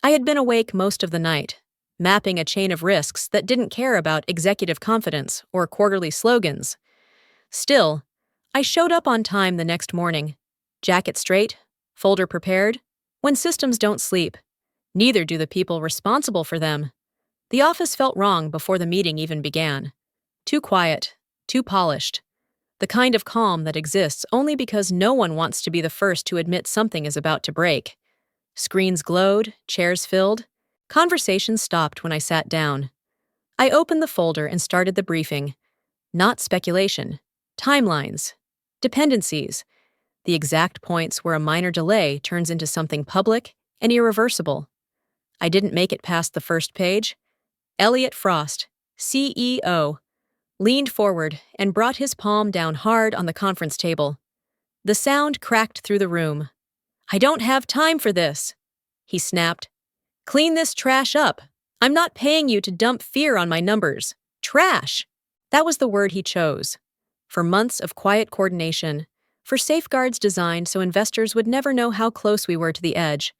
I had been awake most of the night, mapping a chain of risks that didn't care about executive confidence or quarterly slogans. Still, I showed up on time the next morning, jacket straight, folder prepared. When systems don't sleep, neither do the people responsible for them. The office felt wrong before the meeting even began. Too quiet, too polished. The kind of calm that exists only because no one wants to be the first to admit something is about to break. Screens glowed, chairs filled. Conversation stopped when I sat down. I opened the folder and started the briefing. Not speculation. Timelines. Dependencies. The exact points where a minor delay turns into something public and irreversible. I didn't make it past the first page. Elliot Frost, CEO, leaned forward and brought his palm down hard on the conference table. The sound cracked through the room. "I don't have time for this," he snapped. "Clean this trash up. I'm not paying you to dump fear on my numbers. Trash!" That was the word he chose. For months of quiet coordination, for safeguards designed so investors would never know how close we were to the edge,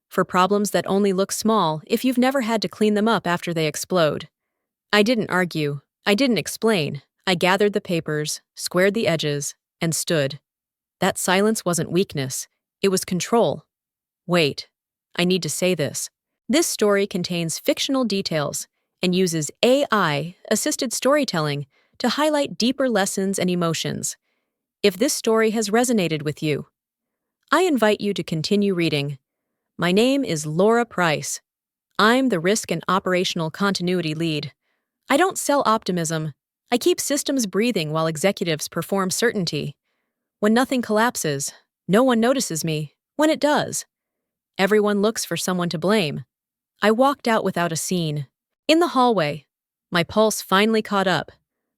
for problems that only look small if you've never had to clean them up after they explode. I didn't argue. I didn't explain. I gathered the papers, squared the edges, and stood. That silence wasn't weakness. It was control. Wait, I need to say this. This story contains fictional details and uses AI-assisted storytelling to highlight deeper lessons and emotions. If this story has resonated with you, I invite you to continue reading. My name is Laura Price. I'm the Risk and Operational Continuity Lead. I don't sell optimism. I keep systems breathing while executives perform certainty. When nothing collapses, no one notices me. When it does, everyone looks for someone to blame. I walked out without a scene. In the hallway, my pulse finally caught up,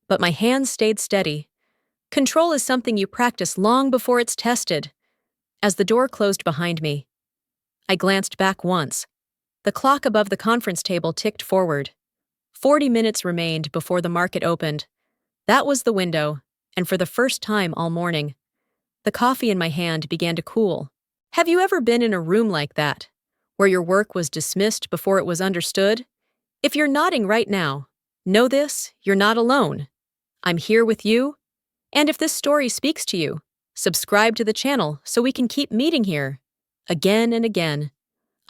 but my hands stayed steady. Control is something you practice long before it's tested. As the door closed behind me, I glanced back once. The clock above the conference table ticked forward. 40 minutes remained before the market opened. That was the window, and for the first time all morning, the coffee in my hand began to cool. Have you ever been in a room like that, where your work was dismissed before it was understood? If you're nodding right now, know this, you're not alone. I'm here with you, and if this story speaks to you, subscribe to the channel so we can keep meeting here. Again and again.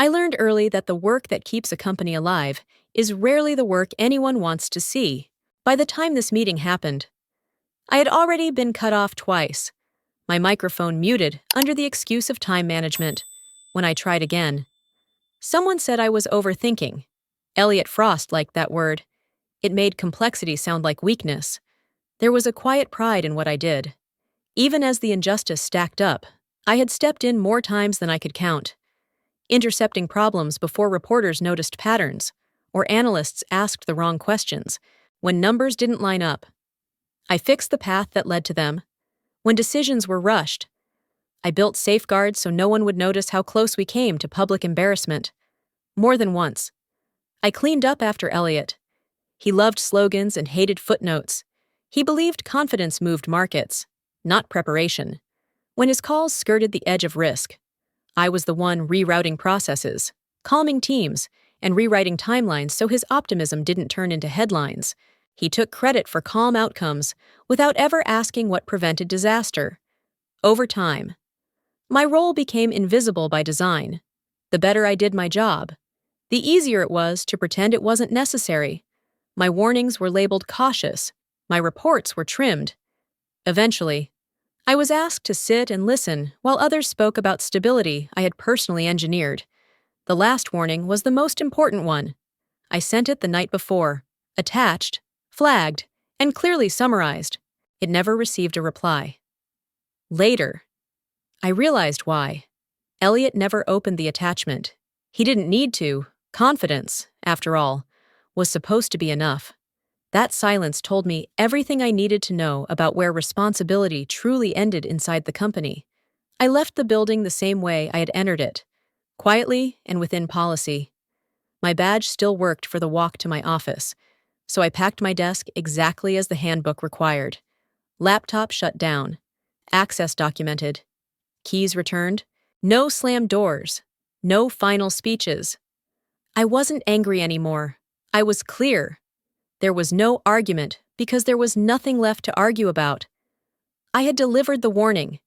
I learned early that the work that keeps a company alive is rarely the work anyone wants to see. By the time this meeting happened, I had already been cut off twice. My microphone muted under the excuse of time management. When I tried again, someone said I was overthinking. Elliot Frost liked that word. It made complexity sound like weakness. There was a quiet pride in what I did. Even as the injustice stacked up, I had stepped in more times than I could count, intercepting problems before reporters noticed patterns, or analysts asked the wrong questions. When numbers didn't line up, I fixed the path that led to them. When decisions were rushed, I built safeguards so no one would notice how close we came to public embarrassment. More than once, I cleaned up after Elliot. He loved slogans and hated footnotes. He believed confidence moved markets, not preparation. When his calls skirted the edge of risk, I was the one rerouting processes, calming teams, and rewriting timelines so his optimism didn't turn into headlines. He took credit for calm outcomes without ever asking what prevented disaster. Over time, my role became invisible by design. The better I did my job, the easier it was to pretend it wasn't necessary. My warnings were labeled cautious. My reports were trimmed. Eventually, I was asked to sit and listen while others spoke about stability I had personally engineered. The last warning was the most important one. I sent it the night before, attached, flagged, and clearly summarized. It never received a reply. Later, I realized why. Elliot never opened the attachment. He didn't need to. Confidence, after all, was supposed to be enough. That silence told me everything I needed to know about where responsibility truly ended inside the company. I left the building the same way I had entered it, quietly and within policy. My badge still worked for the walk to my office, so I packed my desk exactly as the handbook required. Laptop shut down. Access documented. Keys returned. No slammed doors. No final speeches. I wasn't angry anymore. I was clear. There was no argument because there was nothing left to argue about. I had delivered the warning.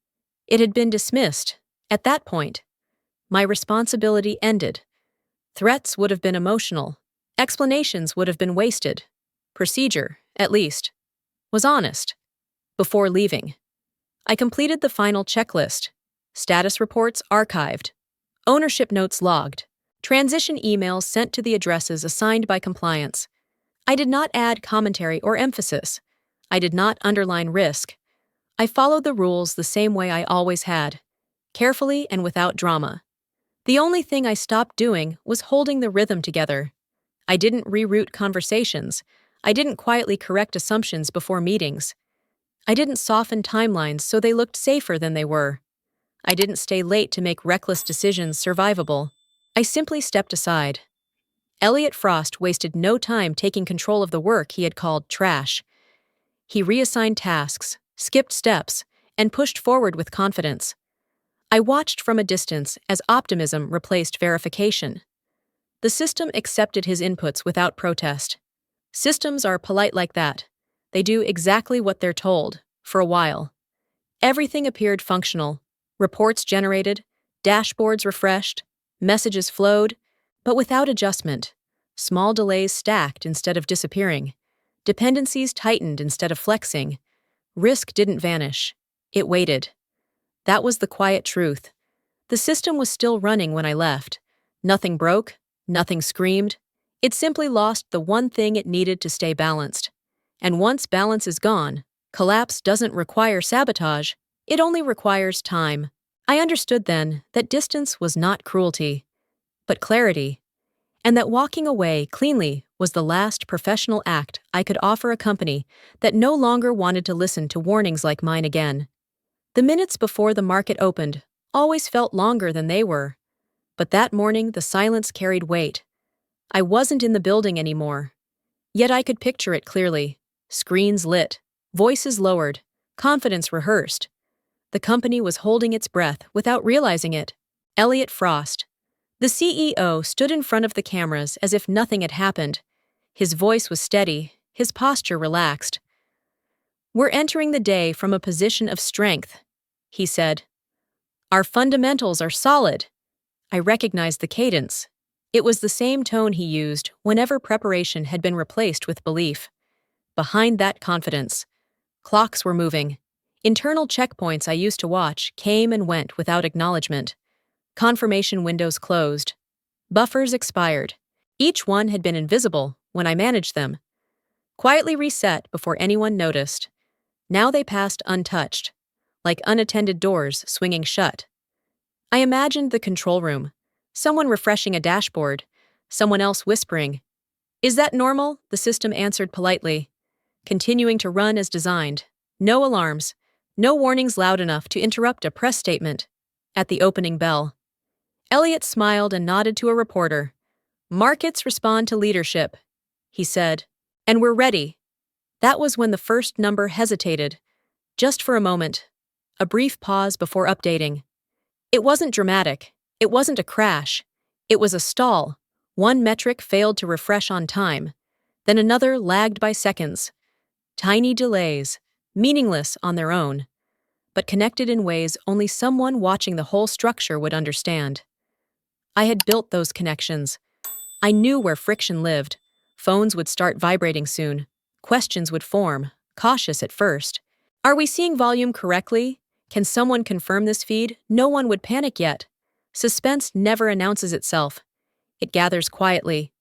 It had been dismissed. At that point, my responsibility ended. Threats would have been emotional. Explanations would have been wasted. Procedure, at least, was honest. Before leaving, I completed the final checklist. Status reports archived. Ownership notes logged. Transition emails sent to the addresses assigned by compliance. I did not add commentary or emphasis. I did not underline risk. I followed the rules the same way I always had, carefully and without drama. The only thing I stopped doing was holding the rhythm together. I didn't reroute conversations. I didn't quietly correct assumptions before meetings. I didn't soften timelines so they looked safer than they were. I didn't stay late to make reckless decisions survivable. I simply stepped aside. Elliot Frost wasted no time taking control of the work he had called trash. He reassigned tasks, skipped steps, and pushed forward with confidence. I watched from a distance as optimism replaced verification. The system accepted his inputs without protest. Systems are polite like that. They do exactly what they're told, for a while. Everything appeared functional. Reports generated, dashboards refreshed, messages flowed, but without adjustment. Small delays stacked instead of disappearing. Dependencies tightened instead of flexing. Risk didn't vanish. It waited. That was the quiet truth. The system was still running when I left. Nothing broke, nothing screamed. It simply lost the one thing it needed to stay balanced. And once balance is gone, collapse doesn't require sabotage, it only requires time. I understood then that distance was not cruelty, but clarity, and that walking away cleanly was the last professional act I could offer a company that no longer wanted to listen to warnings like mine again. The minutes before the market opened always felt longer than they were, but that morning the silence carried weight. I wasn't in the building anymore, yet I could picture it clearly. Screens lit, voices lowered, confidence rehearsed. The company was holding its breath without realizing it. Elliot Frost, the CEO, stood in front of the cameras as if nothing had happened. His voice was steady, his posture relaxed. "We're entering the day from a position of strength," he said. "Our fundamentals are solid." I recognized the cadence. It was the same tone he used whenever preparation had been replaced with belief. Behind that confidence, clocks were moving. Internal checkpoints I used to watch came and went without acknowledgement. Confirmation windows closed. Buffers expired. Each one had been invisible when I managed them. Quietly reset before anyone noticed. Now they passed untouched, like unattended doors swinging shut. I imagined the control room, someone refreshing a dashboard, someone else whispering. "Is that normal?" the system answered politely, continuing to run as designed. No alarms, no warnings loud enough to interrupt a press statement. At the opening bell, Elliot smiled and nodded to a reporter. "Markets respond to leadership," he said, "and we're ready." That was when the first number hesitated, just for a moment, a brief pause before updating. It wasn't dramatic. It wasn't a crash. It was a stall. One metric failed to refresh on time. Then another lagged by seconds. Tiny delays, meaningless on their own, but connected in ways only someone watching the whole structure would understand. I had built those connections. I knew where friction lived. Phones would start vibrating soon. Questions would form, cautious at first. "Are we seeing volume correctly? Can someone confirm this feed?" No one would panic yet. Suspense never announces itself. It gathers quietly.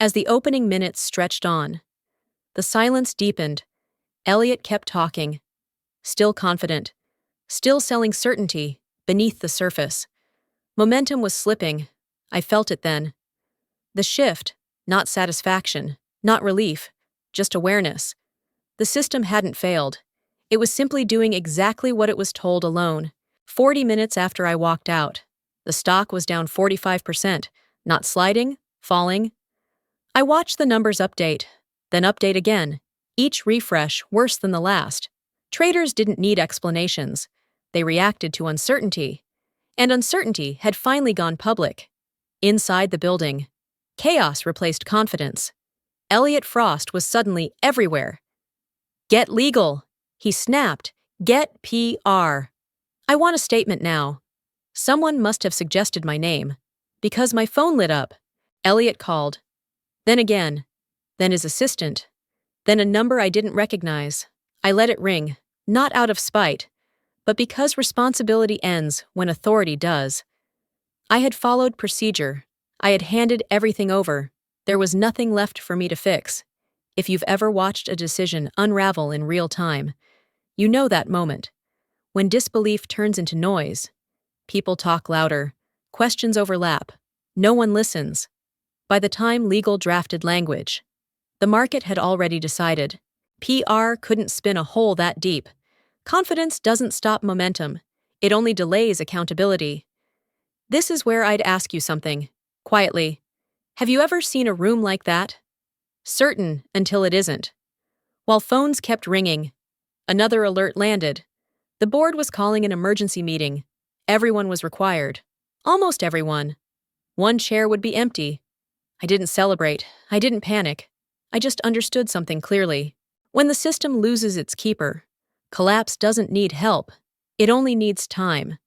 As the opening minutes stretched on, the silence deepened. Elliot kept talking, still confident, still selling certainty beneath the surface. Momentum was slipping. I felt it then. The shift, not satisfaction, not relief, just awareness. The system hadn't failed. It was simply doing exactly what it was told alone. 40 minutes after I walked out, the stock was down 45%, not sliding, falling. I watched the numbers update, then update again, each refresh worse than the last. Traders didn't need explanations. They reacted to uncertainty. And uncertainty had finally gone public. Inside the building, Chaos replaced confidence. Elliot Frost was suddenly everywhere. Get legal, he snapped. Get PR. I want a statement now. Someone must have suggested my name. Because my phone lit up. Elliot called. Then again. Then his assistant. Then a number I didn't recognize. I let it ring, not out of spite, but because responsibility ends when authority does. I had followed procedure. I had handed everything over. There was nothing left for me to fix. If you've ever watched a decision unravel in real time, you know that moment. When disbelief turns into noise, people talk louder, questions overlap, no one listens. By the time legal drafted language, the market had already decided. PR couldn't spin a hole that deep. Confidence doesn't stop momentum. It only delays accountability. This is where I'd ask you something, quietly. Have you ever seen a room like that? Certain until it isn't. While phones kept ringing, another alert landed. The board was calling an emergency meeting. Everyone was required. Almost everyone. One chair would be empty. I didn't celebrate. I didn't panic. I just understood something clearly. When the system loses its keeper, collapse doesn't need help. It only needs time.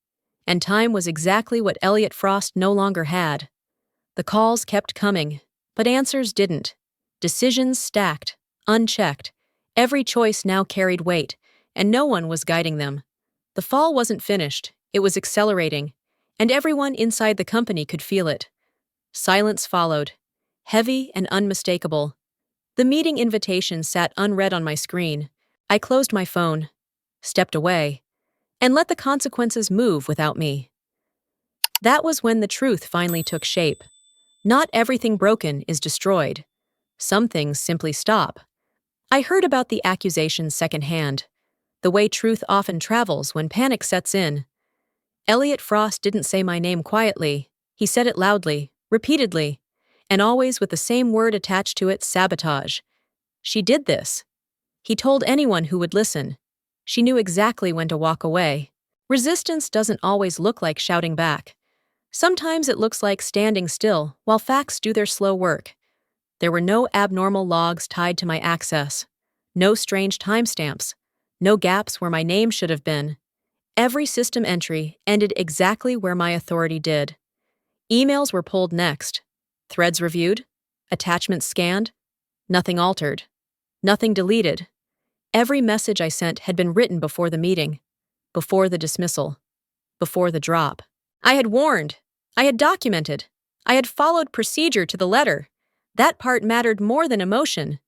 And time was exactly what Elliot Frost no longer had. The calls kept coming, but answers didn't. Decisions stacked, unchecked. Every choice now carried weight, and no one was guiding them. The fall wasn't finished, it was accelerating, and everyone inside the company could feel it. Silence followed, heavy and unmistakable. The meeting invitation sat unread on my screen. I closed my phone, stepped away, and let the consequences move without me. That was when the truth finally took shape. Not everything broken is destroyed. Some things simply stop. I heard about the accusations secondhand, the way truth often travels when panic sets in. Elliot Frost didn't say my name quietly. He said it loudly, repeatedly, and always with the same word attached to it: sabotage. She did this. He told anyone who would listen. She knew exactly when to walk away. Resistance doesn't always look like shouting back. Sometimes it looks like standing still while facts do their slow work. There were no abnormal logs tied to my access, no strange timestamps, no gaps where my name should have been. Every system entry ended exactly where my authority did. Emails were pulled next, threads reviewed, attachments scanned, nothing altered, nothing deleted. Every message I sent had been written before the meeting, before the dismissal, before the drop. I had warned, I had documented, I had followed procedure to the letter. That part mattered more than emotion.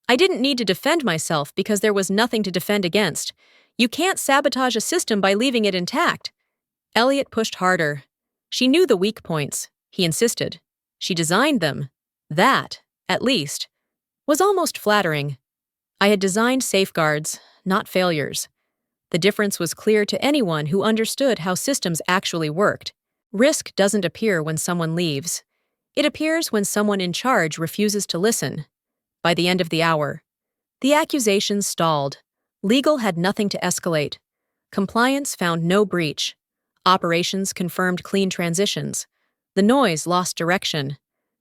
I didn't need to defend myself because there was nothing to defend against. You can't sabotage a system by leaving it intact. Elliot pushed harder. She knew the weak points, he insisted. She designed them. That, at least, was almost flattering. I had designed safeguards, not failures. The difference was clear to anyone who understood how systems actually worked. Risk doesn't appear when someone leaves. It appears when someone in charge refuses to listen. By the end of the hour, the accusations stalled. Legal had nothing to escalate. Compliance found no breach. Operations confirmed clean transitions. The noise lost direction.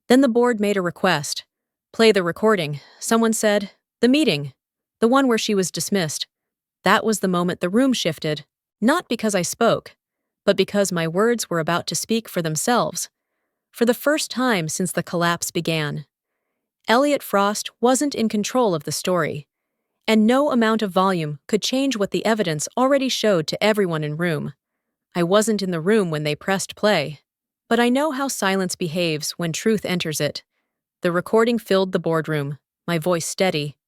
Then the board made a request. Play the recording. Someone said, the meeting. The one where she was dismissed. That was the moment the room shifted. Not because I spoke, but because my words were about to speak for themselves. For the first time since the collapse began, Elliot Frost wasn't in control of the story, and no amount of volume could change what the evidence already showed to everyone in room. I wasn't in the room when they pressed play, but I know how silence behaves when truth enters it. The recording filled the boardroom, my voice steady,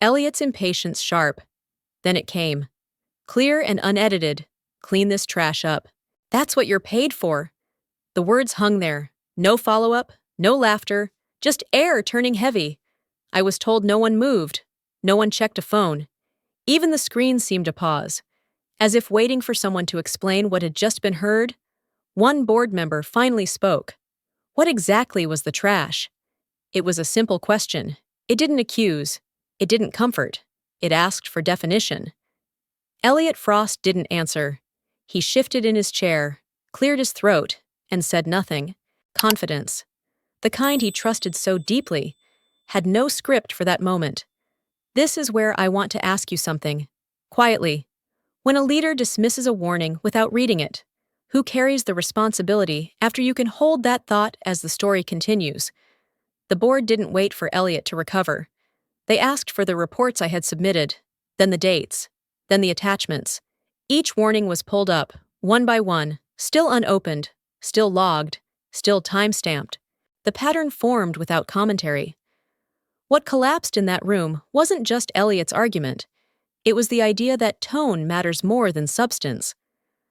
Elliot's impatience sharp. Then it came. Clear and unedited. Clean this trash up. That's what you're paid for. The words hung there. No follow-up, no laughter, just air turning heavy. I was told no one moved. No one checked a phone. Even the screen seemed to pause, as if waiting for someone to explain what had just been heard. One board member finally spoke. What exactly was the trash? It was a simple question. It didn't accuse. It didn't comfort. It asked for definition. Elliot Frost didn't answer. He shifted in his chair, cleared his throat, and said nothing. Confidence. the kind he trusted so deeply, had no script for that moment. This is where I want to ask you something. Quietly. When a leader dismisses a warning without reading it, who carries the responsibility after you can hold that thought as the story continues? The board didn't wait for Elliot to recover. They asked for the reports I had submitted, then the dates, then the attachments. Each warning was pulled up, one by one, still unopened, still logged, still time-stamped. The pattern formed without commentary. What collapsed in that room wasn't just Elliot's argument. It was the idea that tone matters more than substance,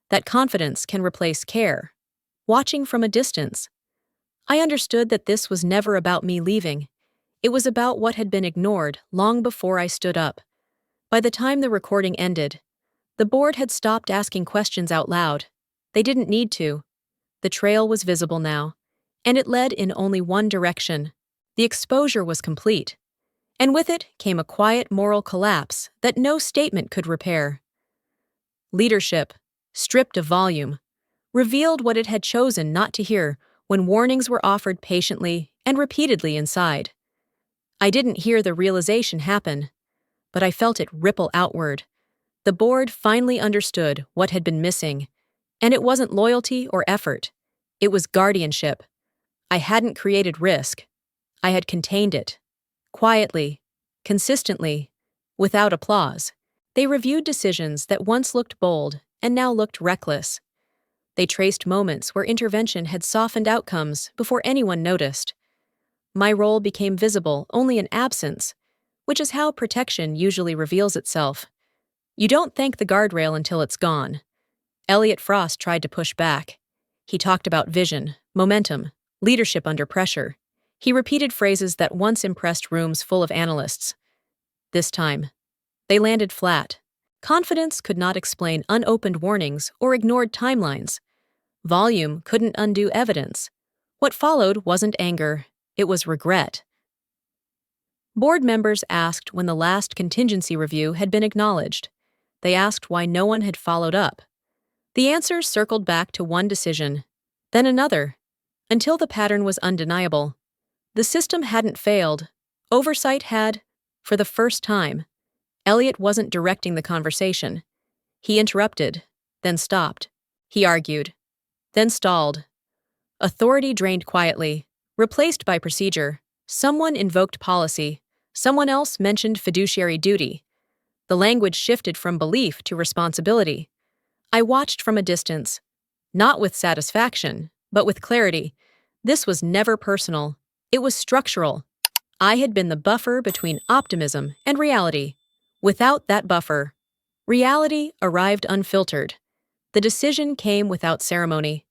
that confidence can replace care, watching from a distance. I understood that this was never about me leaving. It was about what had been ignored long before I stood up. By the time the recording ended, the board had stopped asking questions out loud. They didn't need to. The trail was visible now, and it led in only one direction. The exposure was complete, and with it came a quiet moral collapse that no statement could repair. Leadership, stripped of volume, revealed what it had chosen not to hear when warnings were offered patiently and repeatedly inside. I didn't hear the realization happen, but I felt it ripple outward. The board finally understood what had been missing, and it wasn't loyalty or effort. It was guardianship. I hadn't created risk. I had contained it. Quietly, consistently, without applause. They reviewed decisions that once looked bold and now looked reckless. They traced moments where intervention had softened outcomes before anyone noticed. My role became visible only in absence, which is how protection usually reveals itself. You don't thank the guardrail until it's gone. Elliot Frost tried to push back. He talked about vision, momentum, leadership under pressure. He repeated phrases that once impressed rooms full of analysts. This time, they landed flat. Confidence could not explain unopened warnings or ignored timelines. Volume couldn't undo evidence. What followed wasn't anger, it was regret. Board members asked when the last contingency review had been acknowledged. They asked why no one had followed up. The answers circled back to one decision, then another, until the pattern was undeniable. The system hadn't failed. Oversight had, for the first time. Elliot wasn't directing the conversation. He interrupted, then stopped. He argued, then stalled. Authority drained quietly, replaced by procedure. Someone invoked policy. Someone else mentioned fiduciary duty. The language shifted from belief to responsibility. I watched from a distance, not with satisfaction, but with clarity. This was never personal. It was structural. I had been the buffer between optimism and reality. Without that buffer, reality arrived unfiltered. The decision came without ceremony.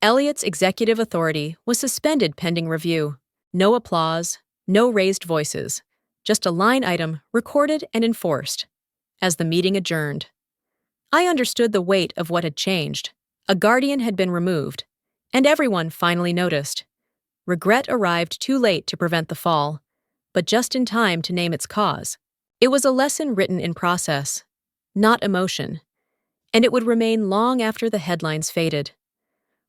Elliot's executive authority was suspended pending review. No applause, no raised voices, just a line item recorded and enforced. As the meeting adjourned, I understood the weight of what had changed. A guardian had been removed, and everyone finally noticed. Regret arrived too late to prevent the fall, but just in time to name its cause. It was a lesson written in process, not emotion, and it would remain long after the headlines faded,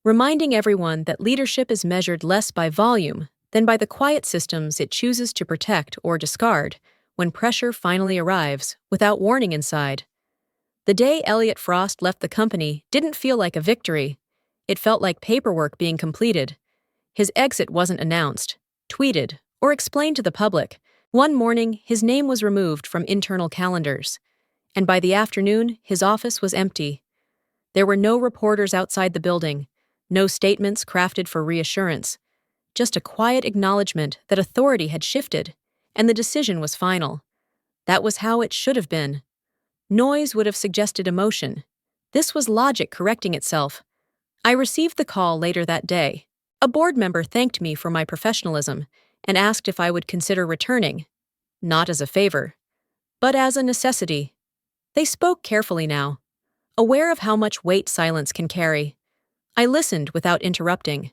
reminding everyone that leadership is measured less by volume than by the quiet systems it chooses to protect or discard when pressure finally arrives without warning inside. The day Elliot Frost left the company didn't feel like a victory. It felt like paperwork being completed. His exit wasn't announced, tweeted, or explained to the public. One morning, his name was removed from internal calendars, and by the afternoon, his office was empty. There were no reporters outside the building, no statements crafted for reassurance, just a quiet acknowledgement that authority had shifted, and the decision was final. That was how it should have been. Noise would have suggested emotion. This was logic correcting itself. I received the call later that day. A board member thanked me for my professionalism and asked if I would consider returning, not as a favor, but as a necessity. They spoke carefully now, aware of how much weight silence can carry. I listened without interrupting.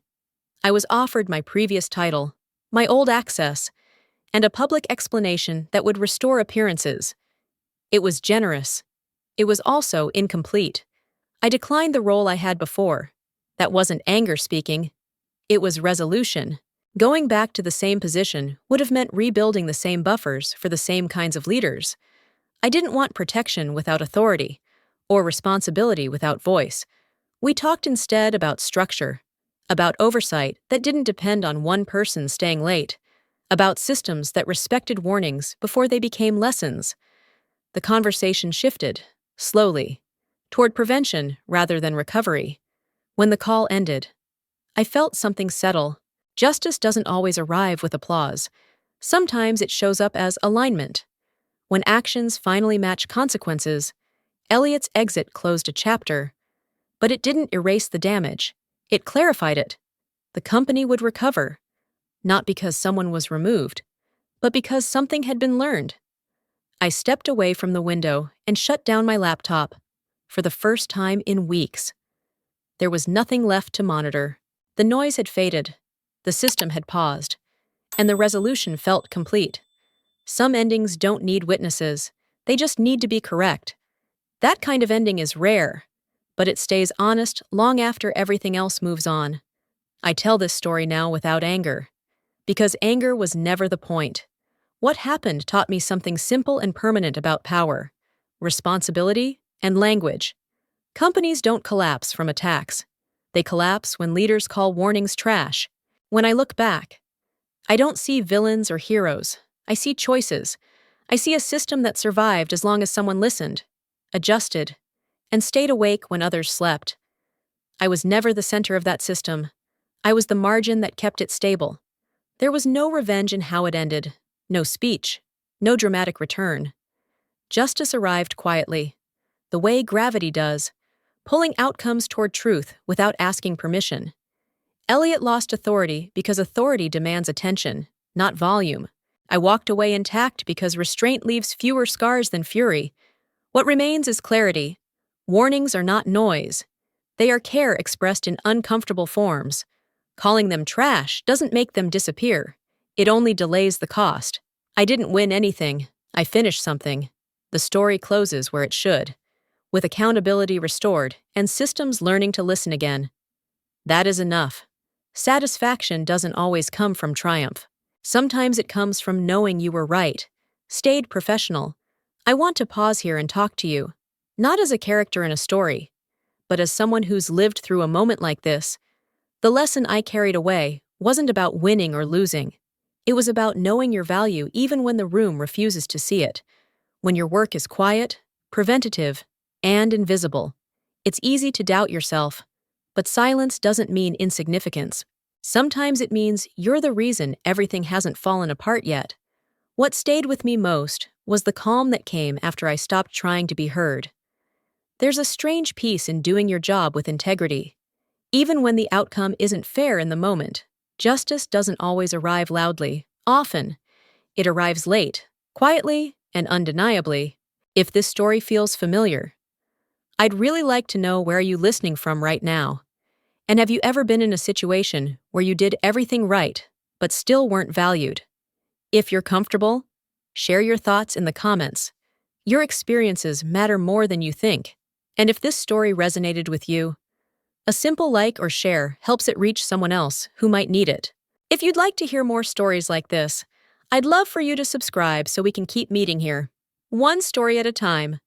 I was offered my previous title, my old access, and a public explanation that would restore appearances. It was generous. It was also incomplete. I declined the role I had before. That wasn't anger speaking. It was resolution. Going back to the same position would have meant rebuilding the same buffers for the same kinds of leaders. I didn't want protection without authority, or responsibility without voice. We talked instead about structure, about oversight that didn't depend on one person staying late, about systems that respected warnings before they became lessons. The conversation shifted, slowly, toward prevention rather than recovery. When the call ended, I felt something settle. Justice doesn't always arrive with applause. Sometimes it shows up as alignment. When actions finally match consequences, Elliot's exit closed a chapter, but it didn't erase the damage. It clarified it. The company would recover, not because someone was removed, but because something had been learned. I stepped away from the window and shut down my laptop. For the first time in weeks, there was nothing left to monitor. The noise had faded, the system had paused, and the resolution felt complete. Some endings don't need witnesses, they just need to be correct. That kind of ending is rare, but it stays honest long after everything else moves on. I tell this story now without anger, because anger was never the point. What happened taught me something simple and permanent about power, responsibility, and language. Companies don't collapse from attacks. They collapse when leaders call warnings trash. When I look back, I don't see villains or heroes. I see choices. I see a system that survived as long as someone listened, adjusted, and stayed awake when others slept. I was never the center of that system. I was the margin that kept it stable. There was no revenge in how it ended, no speech, no dramatic return. Justice arrived quietly, the way gravity does, pulling outcomes toward truth without asking permission. Elliot lost authority because authority demands attention, not volume. I walked away intact because restraint leaves fewer scars than fury. What remains is clarity. Warnings are not noise. They are care expressed in uncomfortable forms. Calling them trash doesn't make them disappear. It only delays the cost. I didn't win anything. I finished something. The story closes where it should, with accountability restored and systems learning to listen again. That is enough. Satisfaction doesn't always come from triumph. Sometimes it comes from knowing you were right, stayed professional. I want to pause here and talk to you, not as a character in a story, but as someone who's lived through a moment like this. The lesson I carried away wasn't about winning or losing. It was about knowing your value even when the room refuses to see it. When your work is quiet, preventative, and invisible, it's easy to doubt yourself. But silence doesn't mean insignificance. Sometimes it means you're the reason everything hasn't fallen apart yet. What stayed with me most was the calm that came after I stopped trying to be heard. There's a strange peace in doing your job with integrity. Even when the outcome isn't fair in the moment, justice doesn't always arrive loudly. Often, it arrives late, quietly, and undeniably. If this story feels familiar, I'd really like to know where you're listening from right now. And have you ever been in a situation where you did everything right, but still weren't valued? If you're comfortable, share your thoughts in the comments. Your experiences matter more than you think. And if this story resonated with you, a simple like or share helps it reach someone else who might need it. If you'd like to hear more stories like this, I'd love for you to subscribe so we can keep meeting here, one story at a time.